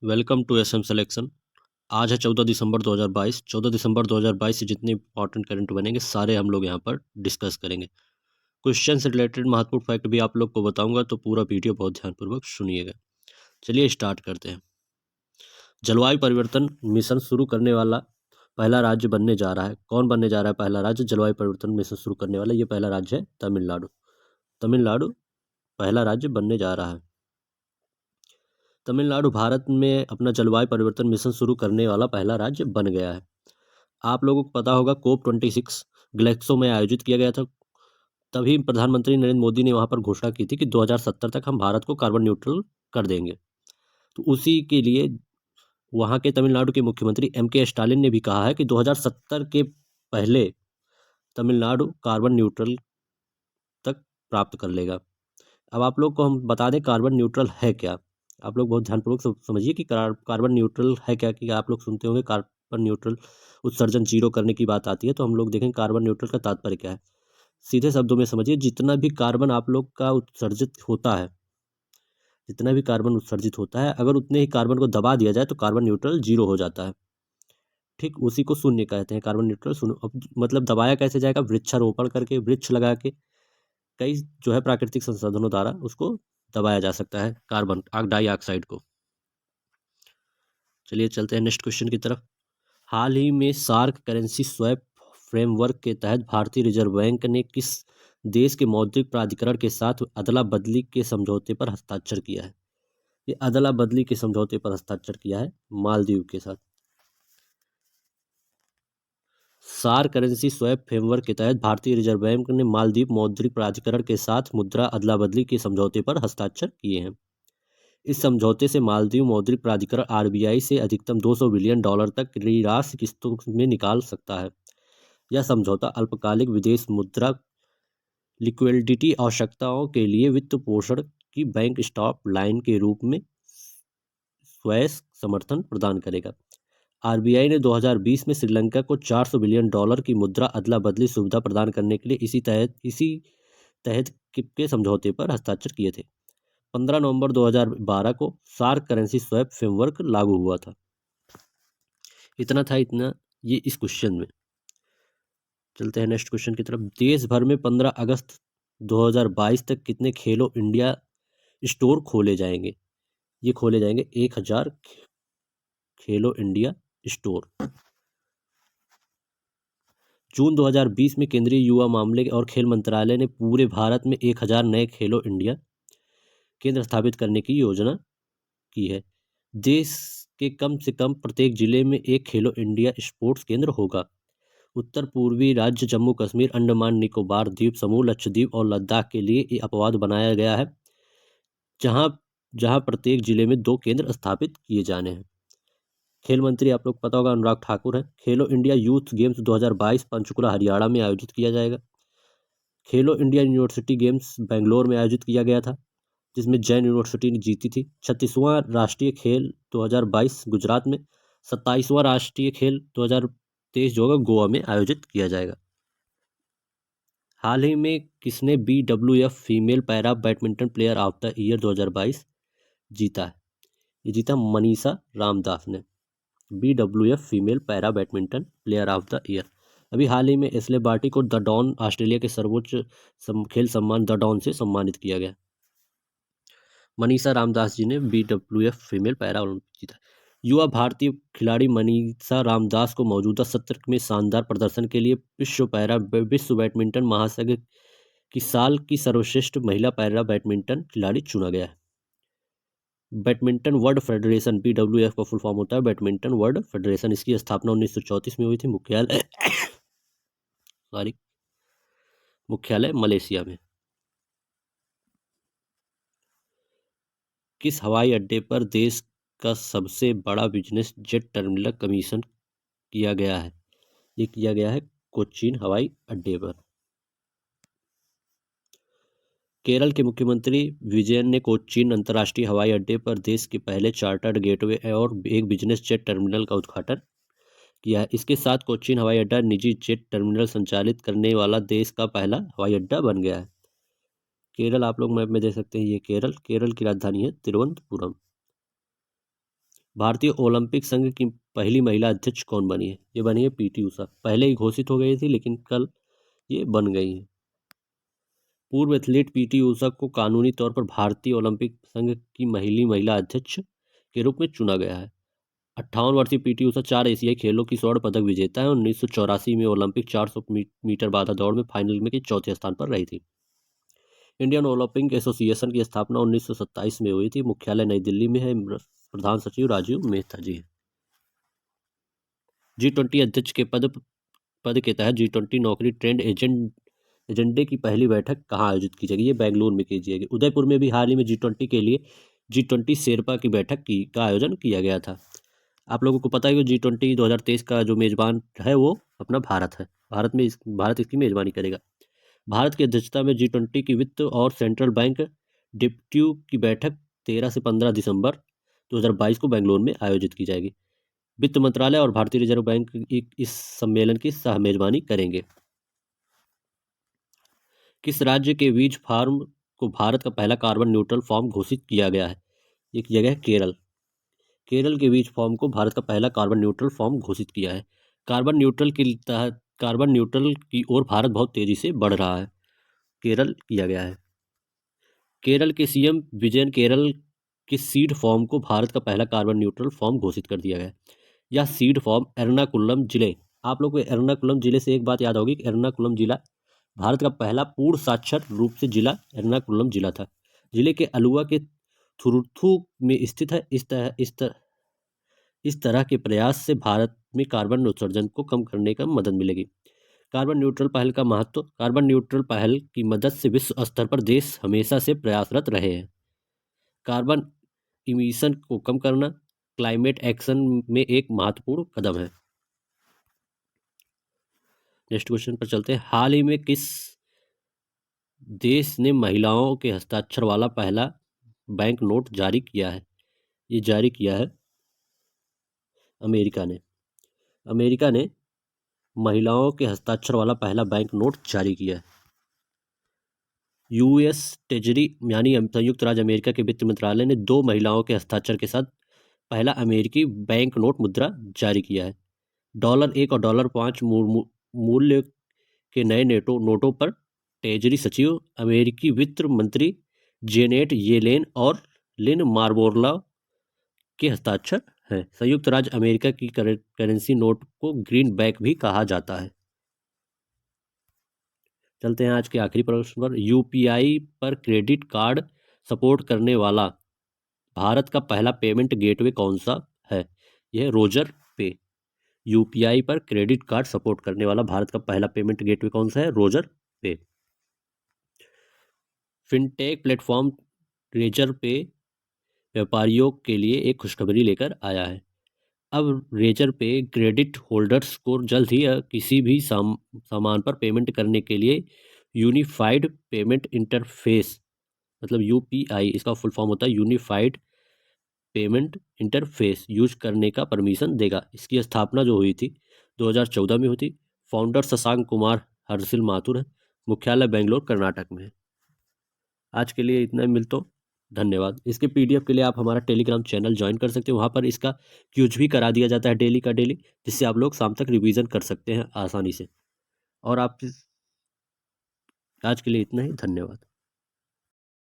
Welcome to SM selection. आज है 14 दिसंबर 2022। 14 दिसंबर 2022 से जितने इंपॉर्टेंट करंट बनेंगे सारे हम लोग यहाँ पर डिस्कस करेंगे। क्वेश्चन से रिलेटेड महत्वपूर्ण फैक्ट भी आप लोग को बताऊंगा, तो पूरा वीडियो बहुत ध्यानपूर्वक सुनिएगा। चलिए स्टार्ट करते हैं। जलवायु परिवर्तन मिशन शुरू करने वाला पहला राज्य बनने जा रहा है। कौन बनने जा रहा है पहला राज्य जलवायु परिवर्तन मिशन शुरू करने वाला? ये पहला राज्य है तमिलनाडु। तमिलनाडु पहला राज्य बनने जा रहा है। तमिलनाडु भारत में अपना जलवायु परिवर्तन मिशन शुरू करने वाला पहला राज्य बन गया है। आप लोगों को पता होगा COP26 ग्लेक्सो में आयोजित किया गया था। तभी प्रधानमंत्री नरेंद्र मोदी ने वहां पर घोषणा की थी कि 2070 तक हम भारत को कार्बन न्यूट्रल कर देंगे। तो उसी के लिए वहां के तमिलनाडु के मुख्यमंत्री M.K. स्टालिन ने भी कहा है कि 2070 के पहले तमिलनाडु कार्बन न्यूट्रल तक प्राप्त कर लेगा। अब आप लोग को हम बता दें कार्बन न्यूट्रल है क्या। आप लोग बहुत ध्यानपूर्वक समझिए कि कार्बन न्यूट्रल है क्या। कि आप लोग सुनते होंगे कार्बन न्यूट्रल उत्सर्जन जीरो करने की बात आती है, तो हम लोग देखें कार्बन न्यूट्रल का तात्पर्य क्या है। सीधे शब्दों में समझिए, जितना भी कार्बन आप लोग का उत्सर्जित होता है, जितना भी कार्बन उत्सर्जित होता है, अगर उतने ही कार्बन को दबा दिया जाए तो कार्बन न्यूट्रल जीरो हो जाता है। ठीक उसी को शून्य कहते हैं, कार्बन न्यूट्रल शून्य। अब मतलब दबाया कैसे जाएगा? वृक्षारोपण करके, वृक्ष लगा के, कई जो है प्राकृतिक संसाधनों द्वारा उसको दबाया जा सकता है कार्बन डाइऑक्साइड को। चलिए चलते हैं नेक्स्ट क्वेश्चन की तरफ। हाल ही में सार्क करेंसी स्वैप फ्रेमवर्क के तहत भारतीय रिजर्व बैंक ने किस देश के मौद्रिक प्राधिकरण के साथ अदला बदली के समझौते पर हस्ताक्षर किया है? ये अदला बदली के समझौते पर हस्ताक्षर किया है मालदीव के साथ। सार्क करेंसी स्वैप फ्रेमवर्क के तहत भारतीय रिजर्व बैंक ने मालदीव मौद्रिक प्राधिकरण के साथ मुद्रा अदला बदली के समझौते पर हस्ताक्षर किए हैं। इस समझौते से मालदीव मौद्रिक प्राधिकरण RBI से अधिकतम $200 बिलियन तक ऋण राशि किस्तों में निकाल सकता है। यह समझौता अल्पकालिक विदेश मुद्रा लिक्विडिटी आवश्यकताओं के लिए वित्त पोषण की बैंक स्टॉप लाइन के रूप में स्वयं समर्थन प्रदान करेगा। RBI ने 2020 में श्रीलंका को $400 बिलियन की मुद्रा अदला बदली सुविधा प्रदान करने के लिए इसी तहत के समझौते पर हस्ताक्षर किए थे। 15 नवंबर 2012 को सार्क करेंसी स्वैप फ्रेमवर्क लागू हुआ था। इतना ये इस क्वेश्चन में। चलते हैं नेक्स्ट क्वेश्चन की तरफ। देश भर में 15 अगस्त 2022 तक कितने खेलो इंडिया स्टोर खोले जाएंगे? ये खोले जाएंगे 1000 खेलो इंडिया स्टोर। जून 2020 में केंद्रीय युवा मामले और खेल मंत्रालय ने पूरे भारत में 1000 नए खेलो इंडिया केंद्र स्थापित करने की योजना की है। देश के कम से कम प्रत्येक जिले में एक खेलो इंडिया स्पोर्ट्स केंद्र होगा। उत्तर पूर्वी राज्य जम्मू कश्मीर, अंडमान निकोबार द्वीप समूह, लक्षद्वीप और लद्दाख के लिए ये अपवाद बनाया गया है, जहां जहां प्रत्येक जिले में 2 केंद्र स्थापित किए जाने हैं। खेल मंत्री आप लोग पता होगा अनुराग ठाकुर है। खेलो India youth games 2022 Panchkula Haryana में आयोजित किया जाएगा। खेलो इंडिया यूनिवर्सिटी गेम्स बेंगलोर में आयोजित किया गया था, जिसमें जैन यूनिवर्सिटी ने जीती थी। 36वां राष्ट्रीय खेल 2022 गुजरात में। 27वां राष्ट्रीय खेल 2023 जो होगा गोवा में आयोजित किया जाएगा। हाल ही में किसने BWF female para badminton player of the year 2022 जीता है? ये जीता मनीषा रामदास ने, BWF female para badminton player of the year. अभी हाल ही में एस्ले बार्टी को द डॉन ऑस्ट्रेलिया के सर्वोच्च खेल सम्मान द डॉन से सम्मानित किया गया। मनीषा रामदास जी ने BWF फीमेल पैरा ओलंपिक जीता। युवा भारतीय खिलाड़ी मनीषा रामदास को मौजूदा सत्र में शानदार प्रदर्शन के लिए विश्व बैडमिंटन महासंघ की साल की सर्वश्रेष्ठ महिला पैरा बैडमिंटन खिलाड़ी चुना गया है। बैडमिंटन वर्ल्ड फेडरेशन BWF का फुल फॉर्म होता है बैडमिंटन वर्ल्ड फेडरेशन। इसकी स्थापना 1934 में हुई थी। मुख्यालय मलेशिया में। किस हवाई अड्डे पर देश का सबसे बड़ा बिजनेस जेट टर्मिनल कमीशन किया गया है? ये किया गया है कोचीन हवाई अड्डे पर। केरल के मुख्यमंत्री विजयन ने कोचीन अंतर्राष्ट्रीय हवाई अड्डे पर देश के पहले चार्टर्ड गेटवे और एक बिजनेस जेट टर्मिनल का उद्घाटन किया है। इसके साथ कोचीन हवाई अड्डा निजी जेट टर्मिनल संचालित करने वाला देश का पहला हवाई अड्डा बन गया है। केरल आप लोग मैप में देख सकते हैं, ये केरल की राजधानी है तिरुवनंतपुरम। भारतीय ओलंपिक संघ की पहली महिला अध्यक्ष कौन बनी है? ये बनी है पीटी उषा। पहले ही घोषित हो गई थी लेकिन कल ये बन गई है। पूर्व एथलीट पीटी उषा को कानूनी तौर पर भारतीय ओलंपिक संघ की महिला अध्यक्ष के रूप में चुना गया है। 58 वर्षीय पीटी उषा 4 एशियाई खेलों की स्वर्ण पदक विजेता है। 1984 में ओलंपिक 400 मीटर बाधा दौड़ में फाइनल में के चौथे स्थान पर रही थी। इंडियन ओलंपिक एसोसिएशन की स्थापना 1927 में हुई थी। मुख्यालय नई दिल्ली में है। प्रधान सचिव राजीव मेहता जी। G20 अध्यक्ष के पद के तहत G20 नौकरी ट्रेंड एजेंडे की पहली बैठक कहाँ आयोजित की जाएगी? ये बेंगलुरु में की जाएगी। उदयपुर में भी हाल ही में G20 के लिए G20 शेरपा की बैठक का आयोजन किया गया था। आप लोगों को पता है कि G20 2023 का जो मेजबान है वो अपना भारत है। भारत इसकी मेजबानी करेगा। भारत की अध्यक्षता में G20 की वित्त और सेंट्रल बैंक डिप्टी की बैठक 13 से 15 दिसंबर 2022 को बेंगलुरु में आयोजित की जाएगी। वित्त मंत्रालय और भारतीय रिजर्व बैंक इस सम्मेलन की सह मेजबानी करेंगे। किस राज्य के वीज फार्म को भारत का पहला कार्बन न्यूट्रल फार्म घोषित किया गया है? एक जगह है केरल। केरल के वीज फार्म को भारत का पहला कार्बन न्यूट्रल फार्म घोषित किया है। कार्बन न्यूट्रल की ओर भारत बहुत तेजी से बढ़ रहा है। केरल किया गया है। केरल के सीएम विजयन केरल के सीड फॉर्म को भारत का पहला कार्बन न्यूट्रल फॉर्म घोषित कर दिया गया। यह सीड फॉर्म एर्नाकुलम जिले, आप लोग को एर्नाकुलम जिले से एक बात याद होगी कि एर्नाकुलम जिला भारत का पहला पूर्ण साक्षर रूप से जिला एर्नाकुलम जिला था। जिले के अलुवा के थुरुथु में स्थित है। इस तरह के प्रयास से भारत में कार्बन उत्सर्जन को कम करने का मदद मिलेगी। कार्बन न्यूट्रल पहल का महत्व। कार्बन न्यूट्रल पहल की मदद से विश्व स्तर पर देश हमेशा से प्रयासरत रहे हैं। कार्बन इमिशन को कम करना क्लाइमेट एक्शन में एक महत्वपूर्ण कदम है। नेक्स्ट क्वेश्चन पर चलते हैं। हाल ही में किस देश ने महिलाओं के हस्ताक्षर वाला पहला बैंक नोट जारी किया है? ये जारी किया है अमेरिका ने। अमेरिका ने महिलाओं के हस्ताक्षर वाला पहला बैंक नोट जारी किया है। यूएस ट्रेजरी यानी संयुक्त राज्य अमेरिका के वित्त मंत्रालय ने 2 महिलाओं के हस्ताक्षर के साथ पहला अमेरिकी बैंक नोट मुद्रा जारी किया है। $1 और $5 मूल्य के नए नोटों पर ट्रेजरी सचिव अमेरिकी वित्त मंत्री जेनेट येलेन और लिन मार्बोरला के हस्ताक्षर हैं। संयुक्त राज्य अमेरिका की करेंसी नोट को ग्रीन बैक भी कहा जाता है। चलते हैं आज के आखिरी प्रश्न पर। यूपीआई पर क्रेडिट कार्ड सपोर्ट करने वाला भारत का पहला पेमेंट गेटवे कौन सा है? यह रोजर पे। यूपीआई पर क्रेडिट कार्ड सपोर्ट करने वाला भारत का पहला पेमेंट गेटवे कौन सा है? रोजर पे। फिनटेक प्लेटफॉर्म रेजर पे व्यापारियों के लिए एक खुशखबरी लेकर आया है। अब रेजर पे क्रेडिट होल्डर्स को जल्द ही किसी भी सामान पर पेमेंट करने के लिए यूनिफाइड पेमेंट इंटरफेस, मतलब यूपीआई इसका फुल फॉर्म होता है यूनिफाइड पेमेंट इंटरफेस, यूज करने का परमिशन देगा। इसकी स्थापना जो हुई थी 2014 में हुई थी। फाउंडर शशांक कुमार हर्षिल माथुर है। मुख्यालय बेंगलोर कर्नाटक में है। आज के लिए इतना ही। मिलता हूं। धन्यवाद। इसके पीडीएफ के लिए आप हमारा टेलीग्राम चैनल ज्वाइन कर सकते हैं। वहाँ पर इसका क्यूज भी करा दिया जाता है डेली का डेली, जिससे आप लोग शाम तक रिवीजन कर सकते हैं आसानी से। और आप आज के लिए इतना ही। धन्यवाद।